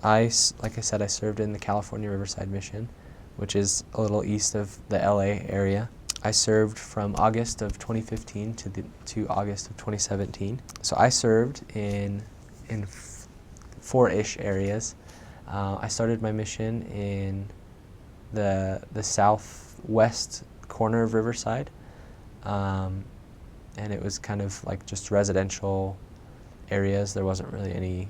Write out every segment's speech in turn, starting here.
like I said, I served in the California Riverside mission, which is a little east of the LA area. I served from August of 2015 to August of 2017. So I served in four-ish areas. I started my mission in the southwest corner of Riverside, and it was kind of like just residential areas. There wasn't really any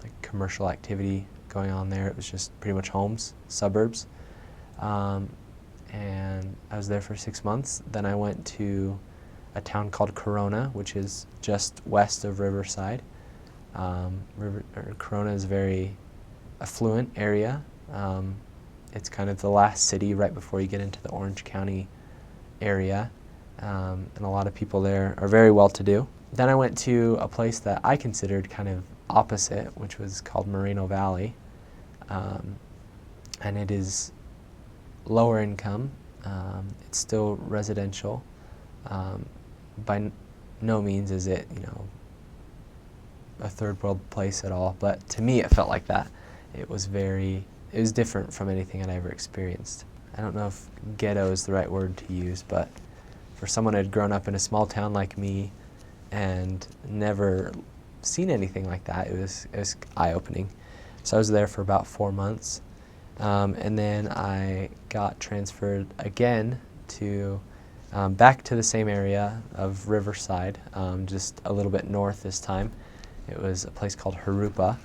like commercial activity going on there. It was just pretty much homes, suburbs. And I was there for 6 months. Then I went to a town called Corona, which is just west of Riverside. Corona is a very affluent area. It's kind of the last city right before you get into the Orange County area, and a lot of people there are very well-to-do. Then I went to a place that I considered kind of opposite, which was called Moreno Valley, and it is lower income. It's still residential. By no means is it, a third world place at all, but to me it felt like that. It was different from anything I'd ever experienced. I don't know if ghetto is the right word to use, but for someone who had grown up in a small town like me and never seen anything like that, it was eye-opening. So I was there for about 4 months. And then I got transferred again to back to the same area of Riverside, just a little bit north this time. It was a place called Jurupa,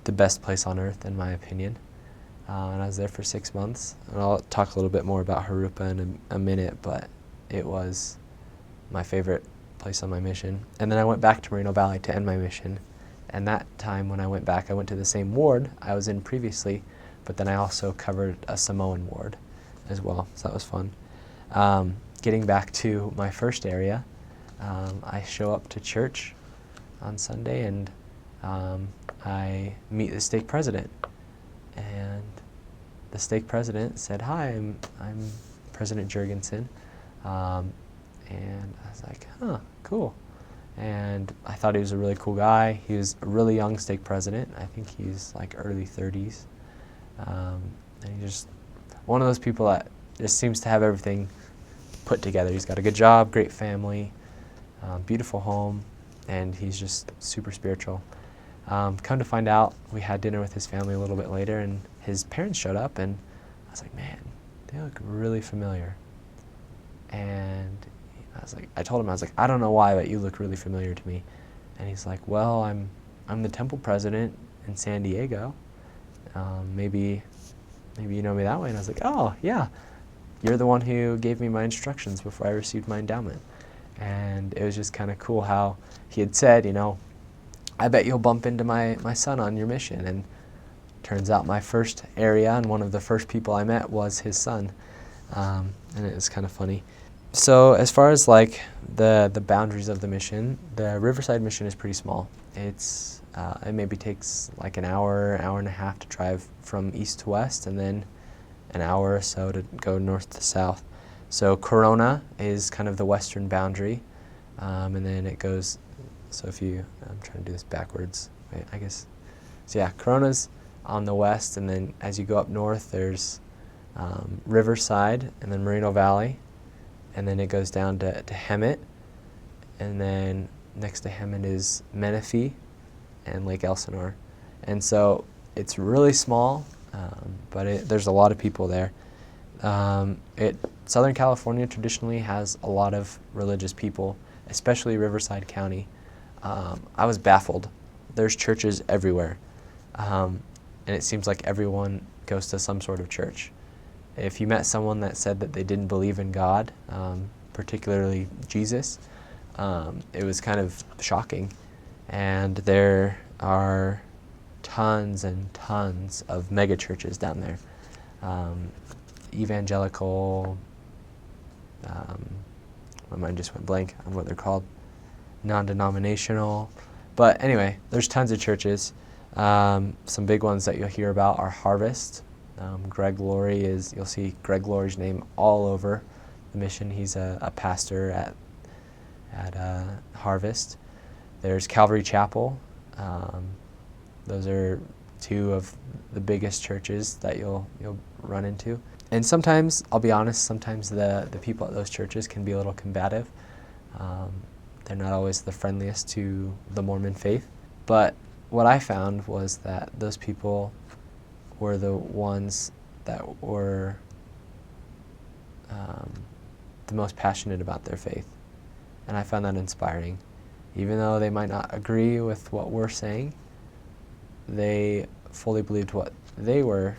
the best place on earth in my opinion. And I was there for 6 months. And I'll talk a little bit more about Jurupa in a minute, but it was my favorite place on my mission. And then I went back to Moreno Valley to end my mission. And that time when I went back, I went to the same ward I was in previously, but then I also covered a Samoan ward as well, so that was fun. Getting back to my first area, I show up to church on Sunday, and I meet the stake president. And the stake president said, "Hi, I'm President Jurgensen." And I was like, "Huh, cool." And I thought he was a really cool guy. He was a really young stake president. I think he's like early 30s. And he's just one of those people that just seems to have everything put together. He's got a good job, great family, beautiful home, and he's just super spiritual. Come to find out, we had dinner with his family a little bit later, and his parents showed up, and I was like, "Man, they look really familiar." And I told him, I don't know why, but you look really familiar to me. And he's like, "Well, I'm the temple president in San Diego. Maybe you know me that way." And I was like, "Oh, yeah, you're the one who gave me my instructions before I received my endowment." And it was just kind of cool how he had said, "I bet you'll bump into my son on your mission." And turns out my first area and one of the first people I met was his son. And it was kind of funny. So as far as like the boundaries of the mission, the Riverside mission is pretty small. It maybe takes like an hour and a half to drive from east to west, and then an hour or so to go north to south. So Corona is kind of the western boundary, and then it goes, so I'm trying to do this backwards, right, I guess. So yeah, Corona's on the west, and then as you go up north, there's Riverside, and then Moreno Valley, and then it goes down to Hemet, and then next to Hemet is Menifee and Lake Elsinore. And so it's really small, but there's a lot of people there. Southern California traditionally has a lot of religious people, especially Riverside County. I was baffled. There's churches everywhere, and it seems like everyone goes to some sort of church. If you met someone that said that they didn't believe in God, particularly Jesus, it was kind of shocking. And there are tons and tons of mega churches down there. Evangelical, my mind just went blank on what they're called, non-denominational. But anyway, there's tons of churches. Some big ones that you'll hear about are Harvest. You'll see Greg Laurie's name all over the mission. He's a pastor at Harvest. There's Calvary Chapel. Those are two of the biggest churches that you'll run into. And sometimes, I'll be honest, sometimes the people at those churches can be a little combative. They're not always the friendliest to the Mormon faith. But what I found was that those people were the ones that were the most passionate about their faith. And I found that inspiring. Even though they might not agree with what we're saying, they fully believed what they were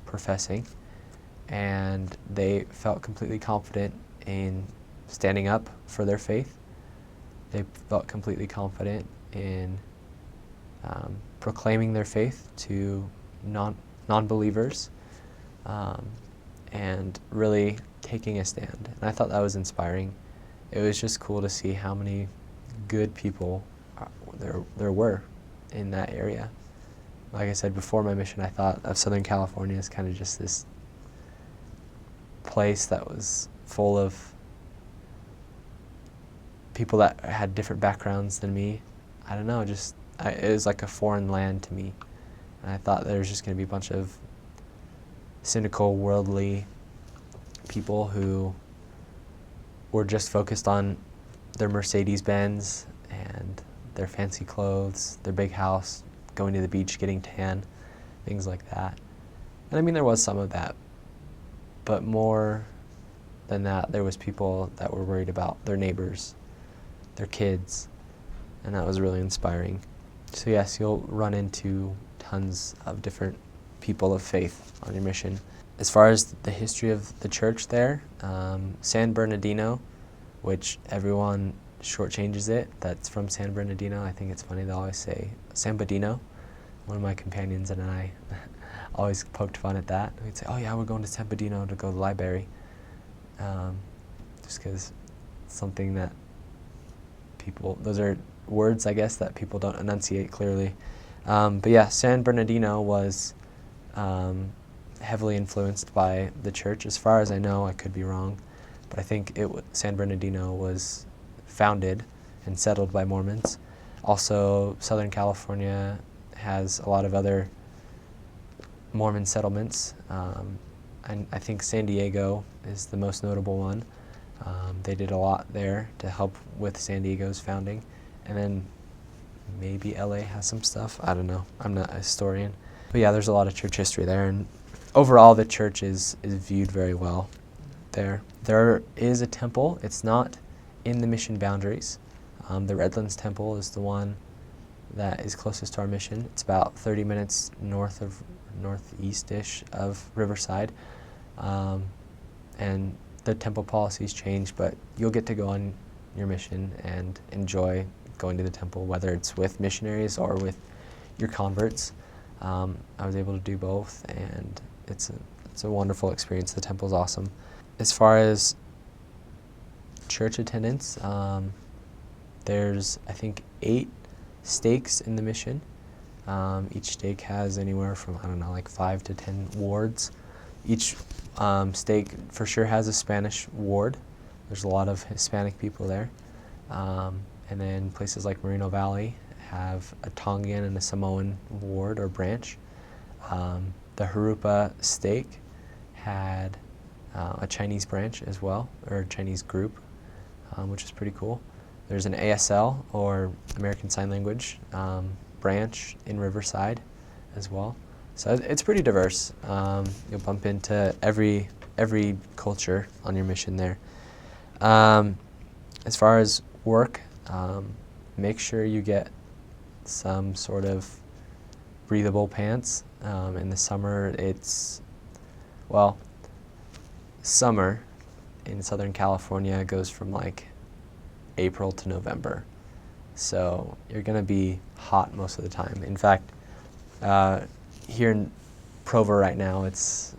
professing, and they felt completely confident in standing up for their faith. They felt completely confident in proclaiming their faith to non-believers, and really taking a stand. And I thought that was inspiring. It was just cool to see how many good people there were in that area. Like I said, before my mission, I thought of Southern California as kind of just this place that was full of people that had different backgrounds than me. I don't know, it was like a foreign land to me. And I thought there was just going to be a bunch of cynical, worldly people who were just focused on their Mercedes-Benz and their fancy clothes, their big house, going to the beach, getting tan, things like that. And I mean, there was some of that, but more than that, there was people that were worried about their neighbors, their kids, and that was really inspiring. So yes, you'll run into tons of different people of faith on your mission. As far as the history of the church there, San Bernardino, which everyone shortchanges it, that's from San Bernardino. I think it's funny, they always say San Badino. One of my companions and I always poked fun at that. We'd say, oh yeah, we're going to San Badino to go to the library. Just because it's something that those are words, I guess, that people don't enunciate clearly. But yeah, San Bernardino was heavily influenced by the church. As far as I know, I could be wrong, but I think San Bernardino was founded and settled by Mormons. Also, Southern California has a lot of other Mormon settlements. And I think San Diego is the most notable one. They did a lot there to help with San Diego's founding. And then maybe LA has some stuff. I don't know. I'm not a historian. But yeah, there's a lot of church history there. And overall, the church is viewed very well there. There is a temple. It's not in the mission boundaries. The Redlands Temple is the one that is closest to our mission. It's about 30 minutes northeast-ish of Riverside. And the temple policies change, but you'll get to go on your mission and enjoy going to the temple, whether it's with missionaries or with your converts. I was able to do both, and it's a wonderful experience. The temple's awesome. As far as church attendance, there's, I think, 8 stakes in the mission. Each stake has anywhere from, I don't know, like 5 to 10 wards. Each stake for sure has a Spanish ward. There's a lot of Hispanic people there. And then places like Moreno Valley have a Tongan and a Samoan ward or branch. The Jurupa stake had a Chinese branch as well, or a Chinese group, which is pretty cool. There's an ASL, or American Sign Language, branch in Riverside as well. So it's pretty diverse. You'll bump into every culture on your mission there. As far as work, make sure you get some sort of breathable pants. In the summer, summer in Southern California goes from like April to November. So you're going to be hot most of the time. In fact, here in Provo right now, it's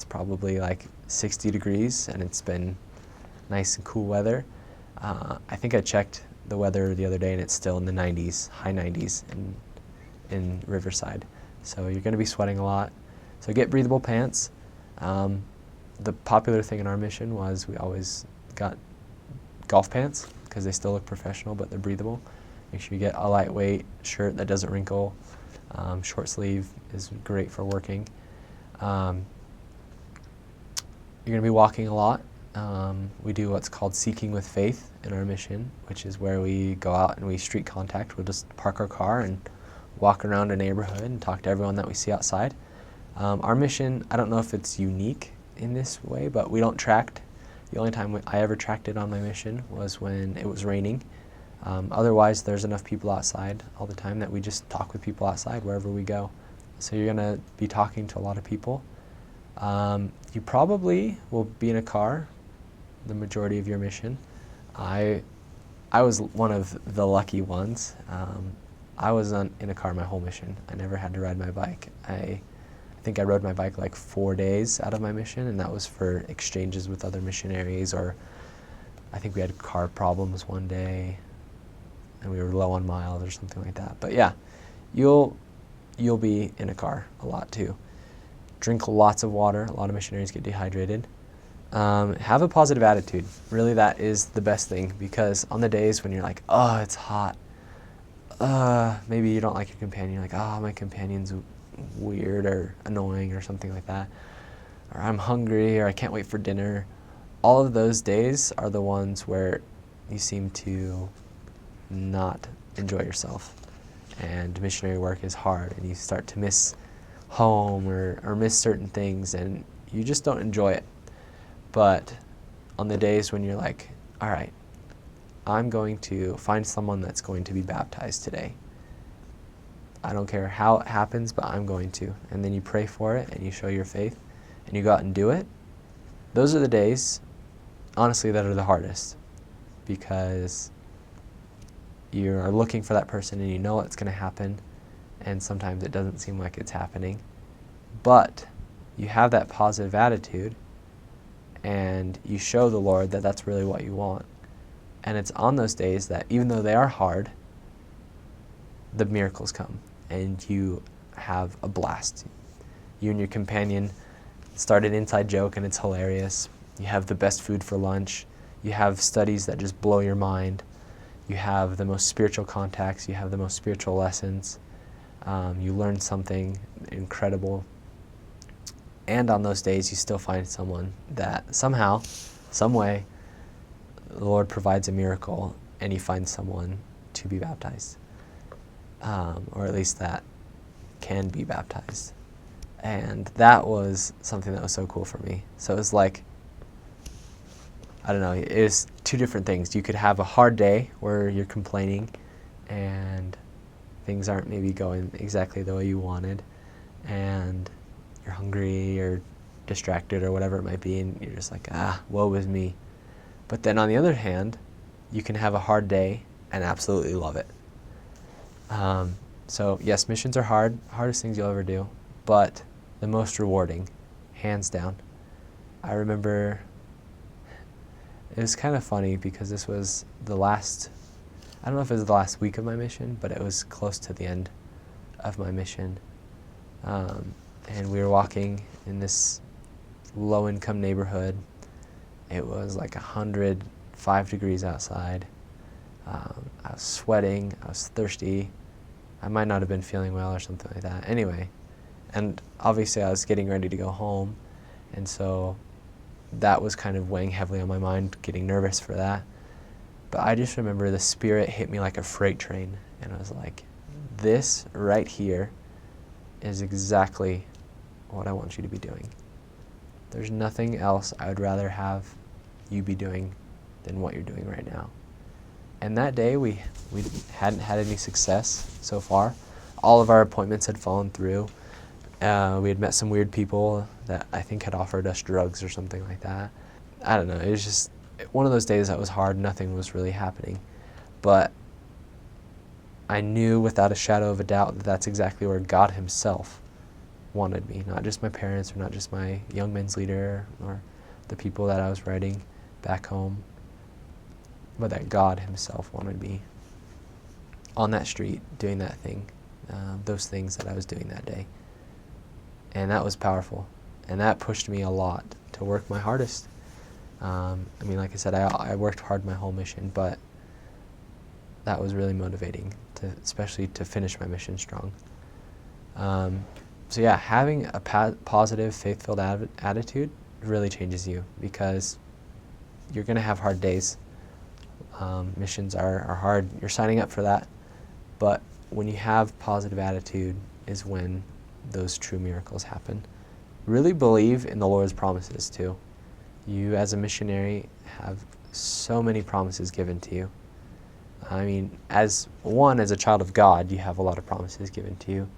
probably like 60 degrees, and it's been nice and cool weather. I think I checked the weather the other day, and it's still in the 90s, high 90s in Riverside. So you're going to be sweating a lot. So get breathable pants. The popular thing in our mission was we always got golf pants because they still look professional, but they're breathable. Make sure you get a lightweight shirt that doesn't wrinkle. Short sleeve is great for working. You're going to be walking a lot. We do what's called seeking with faith in our mission, which is where we go out and we street contact. We'll just park our car and walk around a neighborhood and talk to everyone that we see outside. Our mission, I don't know if it's unique in this way, but we don't tract. The only time I ever tracted on my mission was when it was raining. Otherwise, there's enough people outside all the time that we just talk with people outside wherever we go. So you're going to be talking to a lot of people. You probably will be in a car the majority of your mission. I was one of the lucky ones. I was in a car my whole mission. I never had to ride my bike. I think I rode my bike like 4 days out of my mission, and that was for exchanges with other missionaries, or I think we had car problems one day and we were low on miles or something like that. But yeah, you'll be in a car a lot too. Drink lots of water. A lot of missionaries get dehydrated. Have a positive attitude. Really, that is the best thing, because on the days when you're like, oh, it's hot, maybe you don't like your companion, you're like, oh, my companion's weird or annoying or something like that, or I'm hungry, or I can't wait for dinner. All of those days are the ones where you seem to not enjoy yourself, and missionary work is hard, and you start to miss home or miss certain things, and you just don't enjoy it. But on the days when you're like, all right, I'm going to find someone that's going to be baptized today. I don't care how it happens, but I'm going to. And then you pray for it and you show your faith and you go out and do it. Those are the days, honestly, that are the hardest, because you are looking for that person and you know it's going to happen, and sometimes it doesn't seem like it's happening. But you have that positive attitude and you show the Lord that that's really what you want. And it's on those days that, even though they are hard, the miracles come and you have a blast. You and your companion start an inside joke and it's hilarious. You have the best food for lunch. You have studies that just blow your mind. You have the most spiritual contacts. You have the most spiritual lessons. You learn something incredible. And on those days, you still find someone that somehow, some way, the Lord provides a miracle and you find someone to be baptized. Or at least that can be baptized. And that was something that was so cool for me. So it was like, I don't know, it was two different things. You could have a hard day where you're complaining and things aren't maybe going exactly the way you wanted, and you're hungry or distracted or whatever it might be, and you're just like, woe is me. But then on the other hand, you can have a hard day and absolutely love it. So yes, missions are hard, hardest things you'll ever do, but the most rewarding, hands down. I remember, it was kind of funny because this was the last, I don't know if it was the last week of my mission, but it was close to the end of my mission. And we were walking in this low-income neighborhood. It was like 105 degrees outside. I was sweating, I was thirsty. I might not have been feeling well or something like that. Anyway, and obviously I was getting ready to go home, and so that was kind of weighing heavily on my mind, getting nervous for that. But I just remember the Spirit hit me like a freight train, and I was like, this right here is exactly what I want you to be doing. There's nothing else I would rather have you be doing than what you're doing right now. And that day we hadn't had any success so far. All of our appointments had fallen through. We had met some weird people that I think had offered us drugs or something like that. I don't know, it was just one of those days that was hard. Nothing was really happening. But I knew without a shadow of a doubt that that's exactly where God Himself wanted me. Not just my parents, or not just my young men's leader, or the people that I was writing back home, but that God Himself wanted me on that street doing that thing, those things that I was doing that day. And that was powerful. And that pushed me a lot to work my hardest. I mean, like I said, I worked hard my whole mission, but that was really motivating, especially to finish my mission strong. So yeah, having a positive, faith-filled attitude really changes you, because you're going to have hard days. Missions are hard. You're signing up for that. But when you have positive attitude is when those true miracles happen. Really believe in the Lord's promises too. You as a missionary have so many promises given to you. I mean, as a child of God, you have a lot of promises given to you.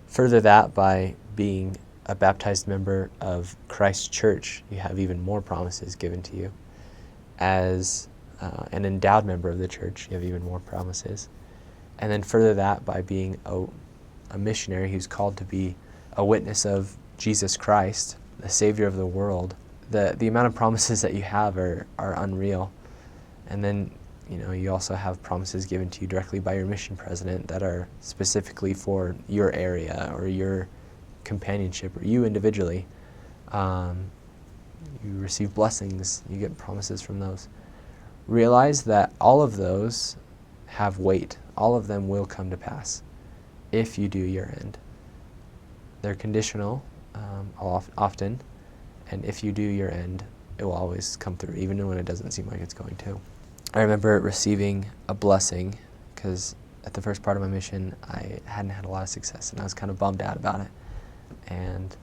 Further that by being a baptized member of Christ's church, you have even more promises given to you. As an endowed member of the church, you have even more promises. And then further that by being a missionary who's called to be a witness of Jesus Christ, the Savior of the world. The amount of promises that you have are unreal. And then, you also have promises given to you directly by your mission president that are specifically for your area or your companionship or you individually. You receive blessings, you get promises from those. Realize that all of those have weight. All of them will come to pass if you do your end. They're conditional often, and if you do your end, it will always come through, even when it doesn't seem like it's going to. I remember receiving a blessing because at the first part of my mission, I hadn't had a lot of success, and I was kind of bummed out about it. And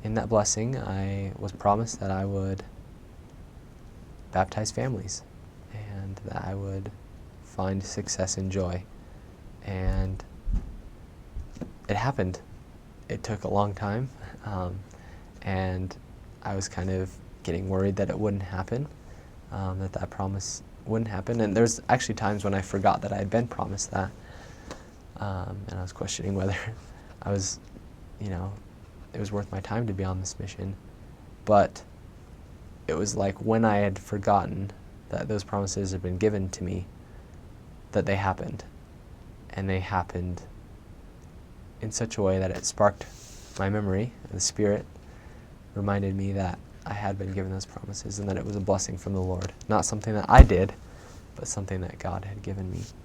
in that blessing, I was promised that I would baptize families and that I would find success and joy. And it happened. It took a long time, and I was kind of getting worried that it wouldn't happen, that promise wouldn't happen. And there's actually times when I forgot that I had been promised that, and I was questioning whether I was, it was worth my time to be on this mission. But it was like when I had forgotten that those promises had been given to me, that they happened. And they happened in such a way that it sparked my memory, and the Spirit reminded me that I had been given those promises and that it was a blessing from the Lord. Not something that I did, but something that God had given me.